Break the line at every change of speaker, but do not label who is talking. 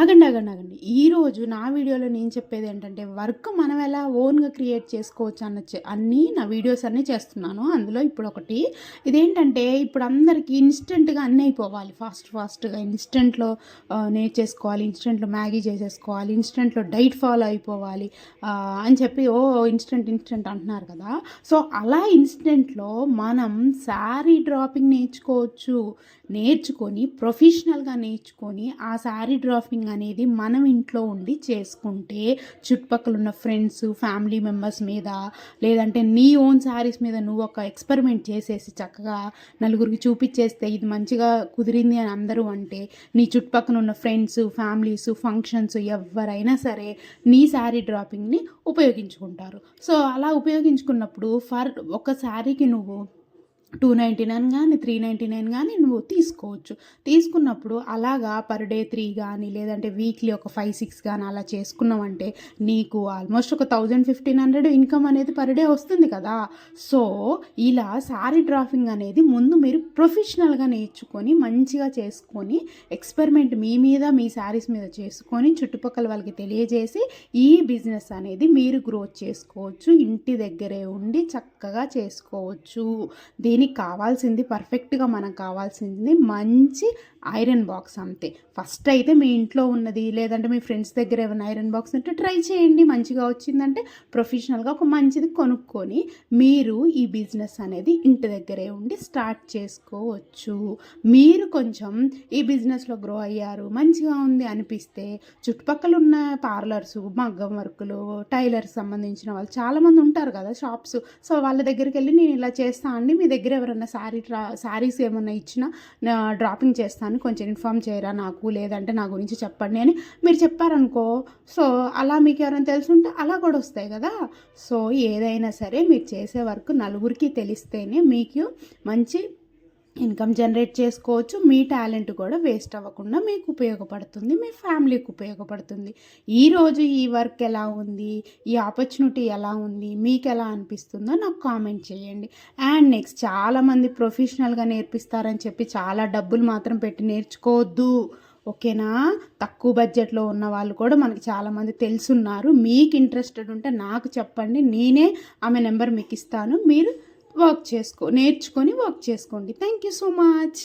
ఆగండి. ఆగండి. ఆగండి. ఈరోజు నా వీడియోలో నేను చెప్పేదేంటంటే, వర్క్ మనం ఎలా ఓన్‌గా క్రియేట్ చేసుకోవచ్చు అన్నీ నా వీడియోస్ అన్నీ చేస్తున్నాను. అందులో ఇప్పుడొకటి ఇదేంటంటే, ఇప్పుడు అందరికీ ఇన్‌స్టంట్‌గా అన్నీ అయిపోవాలి. ఫాస్ట్‌గా ఇన్‌స్టంట్‌లో నేర్చేసుకోవాలి. ఇన్‌స్టంట్‌లో మ్యాగీ చేసేసుకోవాలి. ఇన్‌స్టంట్‌లో డైట్ ఫాలో అయిపోవాలి అని చెప్పి ఇన్‌స్టంట్ అంటున్నారు కదా! సో, అలా ఇన్‌స్టంట్‌లో మనం శారీ డ్రాపింగ్ నేర్చుకొని ప్రొఫెషనల్‌గా నేర్చుకొని ఆ శారీ డ్రాపింగ్ అనేది మనం ఇంట్లో ఉండి చేసుకుంటే చుట్టుపక్కల ఉన్న ఫ్రెండ్స్, ఫ్యామిలీ మెంబర్స్ మీద లేదంటే నీ ఓన్ శారీస్ మీద నువ్వు ఒక ఎక్స్పెరిమెంట్ చేసేసి చక్కగా నలుగురికి చూపించేస్తే ఇది మంచిగా కుదిరింది అని అందరూ అంటే నీ చుట్టుపక్కల ఉన్న ఫ్రెండ్స్, ఫ్యామిలీస్, ఫంక్షన్స్ ఎవరైనా సరే నీ శారీ డ్రాపింగ్‌ని ఉపయోగించుకుంటారు. సో, అలా ఉపయోగించుకున్నప్పుడు ఒక శారీకి నువ్వు 299 గానీ, 399 గానీ నువ్వు తీసుకోవచ్చు. తీసుకున్నప్పుడు అలాగా పర్ డే 3 గానీ, లేదంటే వీక్లీ ఒక 5, 6 గానీ అలా చేసుకున్నావంటే నీకు ఆల్మోస్ట్ ఒక 1500 ఇన్‌కమ్ అనేది పర్ డే వస్తుంది కదా! సో, ఇలా శారీ డ్రాపింగ్ అనేది ముందు మీరు ప్రొఫెషనల్‌గా నేర్చుకొని, మంచిగా చేసుకొని, ఎక్స్‌పెరిమెంట్ మీ మీద, మీ శారీస్ మీద చేసుకొని, చుట్టుపక్కల వాళ్ళకి తెలియజేసి, ఈ బిజినెస్ అనేది మీరు గ్రోత్ చేసుకోవచ్చు. ఇంటి దగ్గరే ఉండి చక్కగా చేసుకోవచ్చు. దీనికి కావాల్సింది పర్ఫెక్ట్‌గా మనకు కావాల్సింది మంచి ఐరన్ బాక్స్ అంతే. ఫస్ట్ అయితే మీ ఇంట్లో ఉన్నది లేదంటే మీ ఫ్రెండ్స్ దగ్గర ఏమైనా ఐరన్ బాక్స్ ఉంటే ట్రై చేయండి. మంచిగా వచ్చిందంటే ప్రొఫెషనల్‌గా ఒక మంచిది కొనుక్కొని మీరు ఈ బిజినెస్ అనేది ఇంటి దగ్గరే ఉండి స్టార్ట్ చేసుకోవచ్చు. మీరు కొంచెం ఈ బిజినెస్‌లో గ్రో అయ్యారు, మంచిగా ఉంది అనిపిస్తే చుట్టుపక్కల ఉన్న పార్లర్స్, మగ్గం వర్కులు, టైలర్స్ సంబంధించిన వాళ్ళు చాలామంది ఉంటారు కదా షాప్స్. సో, వాళ్ళ దగ్గరికెళ్ళి నేను ఇలా చేస్తా అండి, మీ దగ్గర ఎవరన్నా శారీస్ ఏమన్నా ఇచ్చినా డ్రాపింగ్ చేస్తాను, కొంచెం ఇన్ఫార్మ్ చేయరా నాకు, లేదంటే నా గురించి చెప్పండి అని మీరు చెప్పారనుకో, సో అలా మీకు ఎవరైనా తెలుసుంటే అలా కూడా వస్తాయి కదా! సో, ఏదైనా సరే మీరు చేసే వర్క్ నలుగురికి తెలిస్తేనే మీకు మంచి ఇన్కమ్ జనరేట్ చేసుకోవచ్చు. మీ టాలెంట్ కూడా వేస్ట్ అవ్వకుండా మీకు ఉపయోగపడుతుంది. మీ ఫ్యామిలీకి ఉపయోగపడుతుంది. ఈరోజు ఈ వర్క్ ఎలా ఉంది? ఈ ఆపర్చునిటీ ఎలా ఉంది? మీకెలా అనిపిస్తుందో నాకు కామెంట్ చేయండి. అండ్ నెక్స్ట్ చాలామంది ప్రొఫెషనల్‌గా నేర్పిస్తారని చెప్పి చాలా డబ్బులు మాత్రం పెట్టి నేర్చుకోవద్దు. ఓకేనా? తక్కువ బడ్జెట్‌లో ఉన్న వాళ్ళు కూడా మనకి చాలామంది తెలుసున్నారు. మీకు ఇంట్రెస్టెడ్ ఉంటే నాకు చెప్పండి. నేనే ఆమె నెంబర్ మీకు ఇస్తాను. మీరు నేర్చుకొని వర్క్ చేసుకోండి. Thank you so much.